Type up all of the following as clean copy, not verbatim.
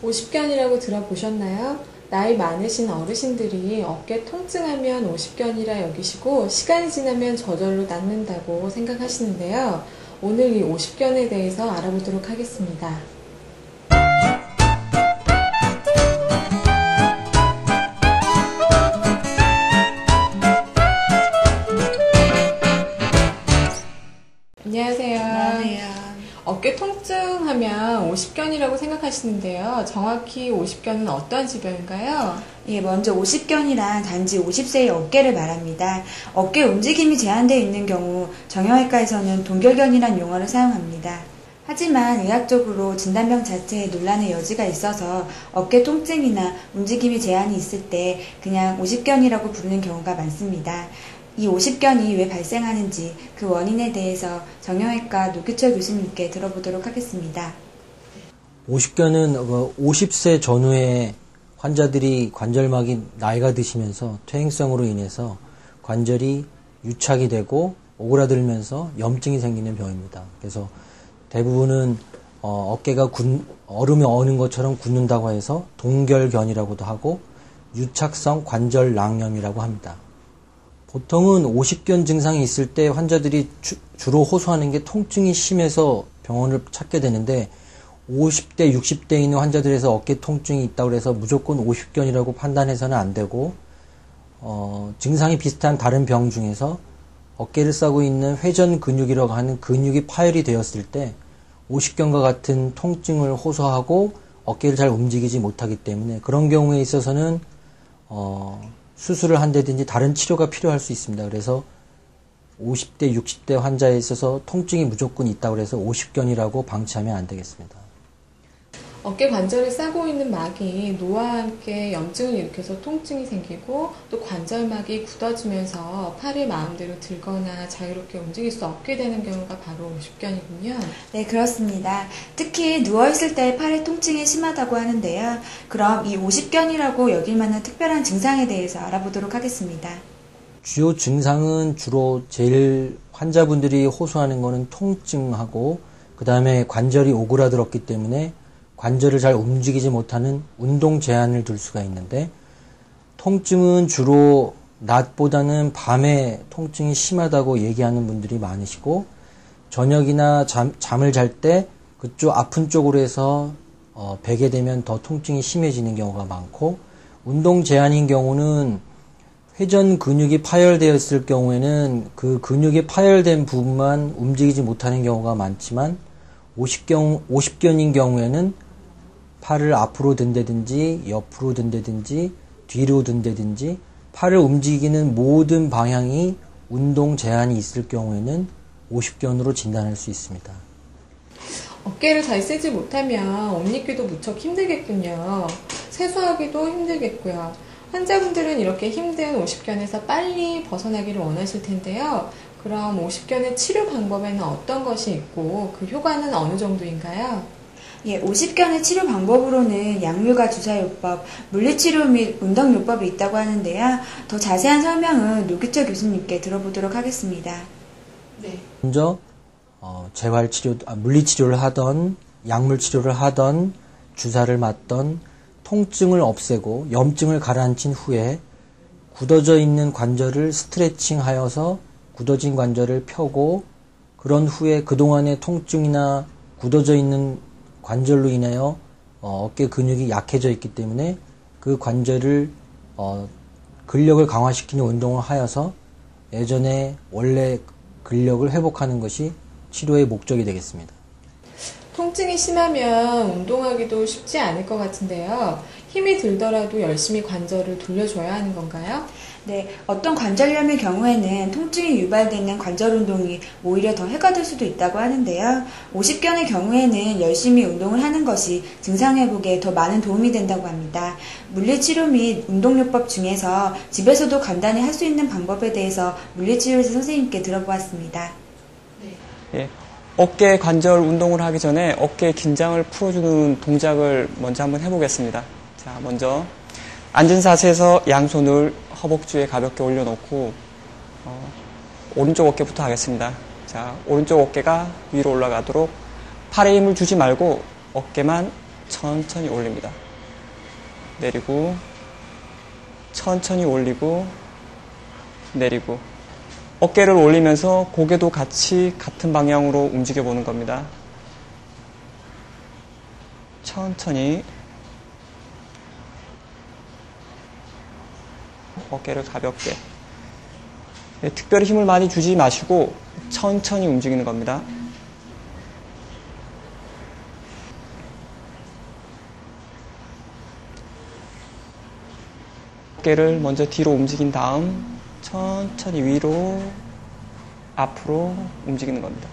오십견이라고 들어보셨나요? 나이 많으신 어르신들이 어깨 통증하면 오십견이라 여기시고 시간이 지나면 저절로 낫는다고 생각하시는데요. 오늘 이 오십견에 대해서 알아보도록 하겠습니다. 안녕하세요. 안녕하세요. 어깨 통증하면 오십견이라고 생각하시는데요. 정확히 오십견은 어떤 질병인가요? 예, 먼저 오십견이란 단지 50세의 어깨를 말합니다. 어깨 움직임이 제한되어 있는 경우 정형외과에서는 동결견이란 용어를 사용합니다. 하지만 의학적으로 진단명 자체에 논란의 여지가 있어서 어깨 통증이나 움직임이 제한이 있을 때 그냥 오십견이라고 부르는 경우가 많습니다. 이 오십견이 왜 발생하는지 그 원인에 대해서 정형외과 노규철 교수님께 들어보도록 하겠습니다. 오십견은 50세 전후에 환자들이 관절막이 나이가 드시면서 퇴행성으로 인해서 관절이 유착이 되고 오그라들면서 염증이 생기는 병입니다. 그래서 대부분은 어깨가 얼음이 어는 것처럼 굳는다고 해서 동결견이라고도 하고 유착성 관절낭염이라고 합니다. 보통은 오십견 증상이 있을 때 환자들이 주로 호소하는 게 통증이 심해서 병원을 찾게 되는데 50대, 60대에 있는 환자들에서 어깨 통증이 있다고 해서 무조건 오십견이라고 판단해서는 안 되고 증상이 비슷한 다른 병 중에서 어깨를 싸고 있는 회전 근육이라고 하는 근육이 파열이 되었을 때 오십견과 같은 통증을 호소하고 어깨를 잘 움직이지 못하기 때문에 그런 경우에 있어서는 수술을 한다든지 다른 치료가 필요할 수 있습니다. 그래서 50대, 60대 환자에 있어서 통증이 무조건 있다고 해서 오십견이라고 방치하면 안 되겠습니다. 어깨 관절을 싸고 있는 막이 노화와 함께 염증을 일으켜서 통증이 생기고 또 관절막이 굳어지면서 팔이 마음대로 들거나 자유롭게 움직일 수 없게 되는 경우가 바로 오십견이군요. 네, 그렇습니다. 특히 누워있을 때 팔의 통증이 심하다고 하는데요. 그럼 이 오십견이라고 여길 만한 특별한 증상에 대해서 알아보도록 하겠습니다. 주요 증상은 주로 제일 환자분들이 호소하는 거는 통증하고 그 다음에 관절이 오그라들었기 때문에 관절을 잘 움직이지 못하는 운동 제한을 둘 수가 있는데 통증은 주로 낮보다는 밤에 통증이 심하다고 얘기하는 분들이 많으시고 저녁이나 잠을 잘 때 그쪽 아픈 쪽으로 해서 베게 되면 더 통증이 심해지는 경우가 많고 운동 제한인 경우는 회전 근육이 파열되었을 경우에는 그 근육이 파열된 부분만 움직이지 못하는 경우가 많지만 오십견인 경우에는 팔을 앞으로 든다든지 옆으로 든다든지 뒤로 든다든지 팔을 움직이는 모든 방향이 운동 제한이 있을 경우에는 오십견으로 진단할 수 있습니다. 어깨를 잘 쓰지 못하면 옷 입기도 무척 힘들겠군요. 세수하기도 힘들겠고요. 환자분들은 이렇게 힘든 오십견에서 빨리 벗어나기를 원하실 텐데요. 그럼 오십견의 치료 방법에는 어떤 것이 있고 그 효과는 어느 정도인가요? 예, 오십견의 치료 방법으로는 약물과 주사요법, 물리치료 및 운동요법이 있다고 하는데요. 더 자세한 설명은 노규철 교수님께 들어보도록 하겠습니다. 네. 먼저 물리치료를 하던 약물치료를 하던 주사를 맞던 통증을 없애고 염증을 가라앉힌 후에 굳어져 있는 관절을 스트레칭하여서 굳어진 관절을 펴고 그런 후에 그동안의 통증이나 굳어져 있는 관절로 인하여 어깨 근육이 약해져 있기 때문에 그 관절을 근력을 강화시키는 운동을 하여서 예전에 원래 근력을 회복하는 것이 치료의 목적이 되겠습니다. 통증이 심하면 운동하기도 쉽지 않을 것 같은데요. 힘이 들더라도 열심히 관절을 돌려줘야 하는 건가요? 네, 어떤 관절염의 경우에는 통증이 유발되는 관절 운동이 오히려 더 해가 될 수도 있다고 하는데요. 오십견의 경우에는 열심히 운동을 하는 것이 증상 회복에 더 많은 도움이 된다고 합니다. 물리치료 및 운동요법 중에서 집에서도 간단히 할 수 있는 방법에 대해서 물리치료사 선생님께 들어보았습니다. 예, 어깨 관절 운동을 하기 전에 어깨 긴장을 풀어주는 동작을 먼저 한번 해보겠습니다. 자, 먼저 앉은 자세에서 양손을 허벅지에 가볍게 올려놓고 오른쪽 어깨부터 하겠습니다. 자, 오른쪽 어깨가 위로 올라가도록 팔에 힘을 주지 말고 어깨만 천천히 올립니다. 내리고, 천천히 올리고, 내리고. 어깨를 올리면서 고개도 같이 같은 방향으로 움직여 보는 겁니다. 천천히. 어깨를 가볍게. 특별히 힘을 많이 주지 마시고 천천히 움직이는 겁니다. 어깨를 먼저 뒤로 움직인 다음 천천히 위로, 앞으로 움직이는 겁니다.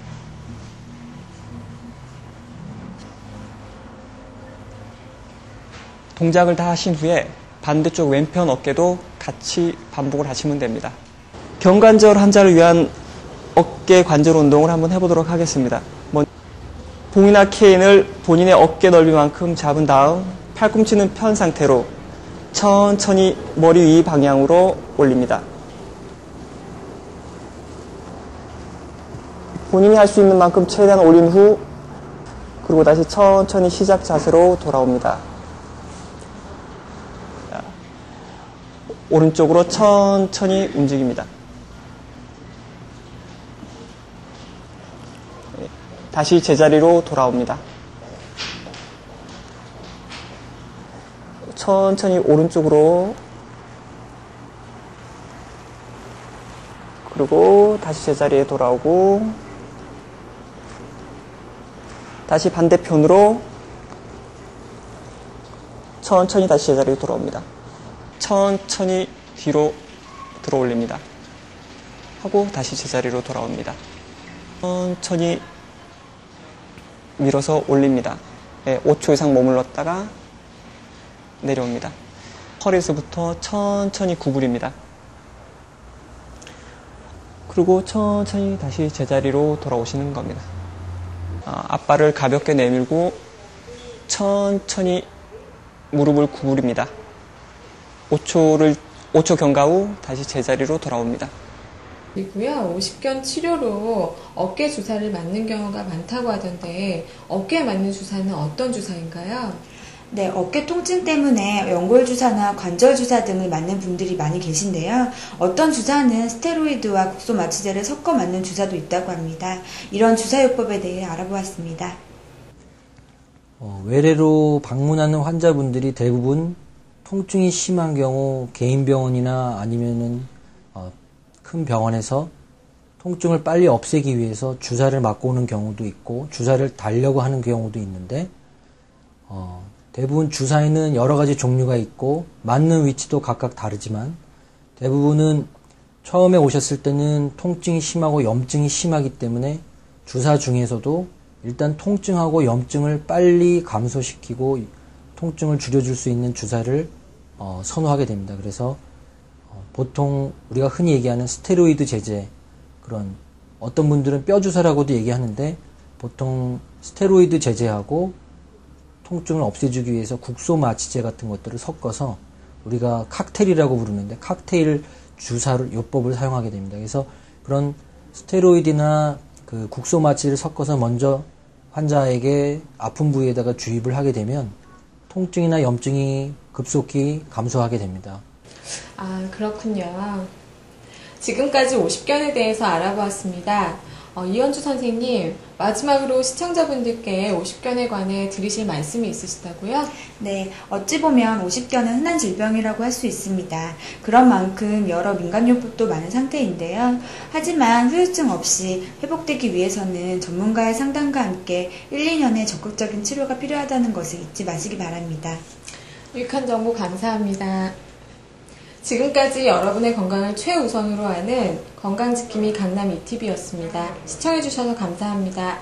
동작을 다 하신 후에 반대쪽 왼편 어깨도 같이 반복을 하시면 됩니다. 경관절 환자를 위한 어깨 관절 운동을 한번 해보도록 하겠습니다. 봉이나 케인을 본인의 어깨 넓이만큼 잡은 다음 팔꿈치는 편 상태로 천천히 머리 위 방향으로 올립니다. 본인이 할 수 있는 만큼 최대한 올린 후 그리고 다시 천천히 시작 자세로 돌아옵니다. 자, 오른쪽으로 천천히 움직입니다. 다시 제자리로 돌아옵니다. 천천히 오른쪽으로 그리고 다시 제자리에 돌아오고 다시 반대편으로 천천히 다시 제자리로 돌아옵니다. 천천히 뒤로 들어 올립니다. 하고 다시 제자리로 돌아옵니다. 천천히 밀어서 올립니다. 5초 이상 머물렀다가 내려옵니다. 허리에서부터 천천히 구부립니다. 그리고 천천히 다시 제자리로 돌아오시는 겁니다. 앞발을 가볍게 내밀고 천천히 무릎을 구부립니다. 5초 경과 후 다시 제자리로 돌아옵니다. 그리고요, 오십견 치료로 어깨 주사를 맞는 경우가 많다고 하던데 어깨에 맞는 주사는 어떤 주사인가요? 네, 어깨 통증 때문에 연골 주사나 관절 주사 등을 맞는 분들이 많이 계신데요. 어떤 주사는 스테로이드와 국소 마취제를 섞어 맞는 주사도 있다고 합니다. 이런 주사요법에 대해 알아보았습니다. 외래로 방문하는 환자분들이 대부분 통증이 심한 경우 개인 병원이나 아니면은 큰 병원에서 통증을 빨리 없애기 위해서 주사를 맞고 오는 경우도 있고 주사를 달려고 하는 경우도 있는데 대부분 주사에는 여러 가지 종류가 있고 맞는 위치도 각각 다르지만 대부분은 처음에 오셨을 때는 통증이 심하고 염증이 심하기 때문에 주사 중에서도 일단 통증하고 염증을 빨리 감소시키고 통증을 줄여줄 수 있는 주사를 선호하게 됩니다. 그래서 보통 우리가 흔히 얘기하는 스테로이드 제제, 그런 어떤 분들은 뼈 주사라고도 얘기하는데 보통 스테로이드 제제하고 통증을 없애주기 위해서 국소 마취제 같은 것들을 섞어서 우리가 칵테일이라고 부르는데 칵테일 주사를 요법을 사용하게 됩니다. 그래서 그런 스테로이드나 그 국소 마취를 섞어서 먼저 환자에게 아픈 부위에다가 주입을 하게 되면 통증이나 염증이 급속히 감소하게 됩니다. 아, 그렇군요. 지금까지 오십견에 대해서 알아보았습니다. 이현주 선생님, 마지막으로 시청자분들께 오십견에 관해 들으실 말씀이 있으시다고요? 네, 어찌 보면 오십견은 흔한 질병이라고 할 수 있습니다. 그런 만큼 여러 민간요법도 많은 상태인데요. 하지만 후유증 없이 회복되기 위해서는 전문가의 상담과 함께 1, 2년의 적극적인 치료가 필요하다는 것을 잊지 마시기 바랍니다. 유익한 정보 감사합니다. 지금까지 여러분의 건강을 최우선으로 하는 건강지킴이 강남 ETV였습니다. 시청해주셔서 감사합니다.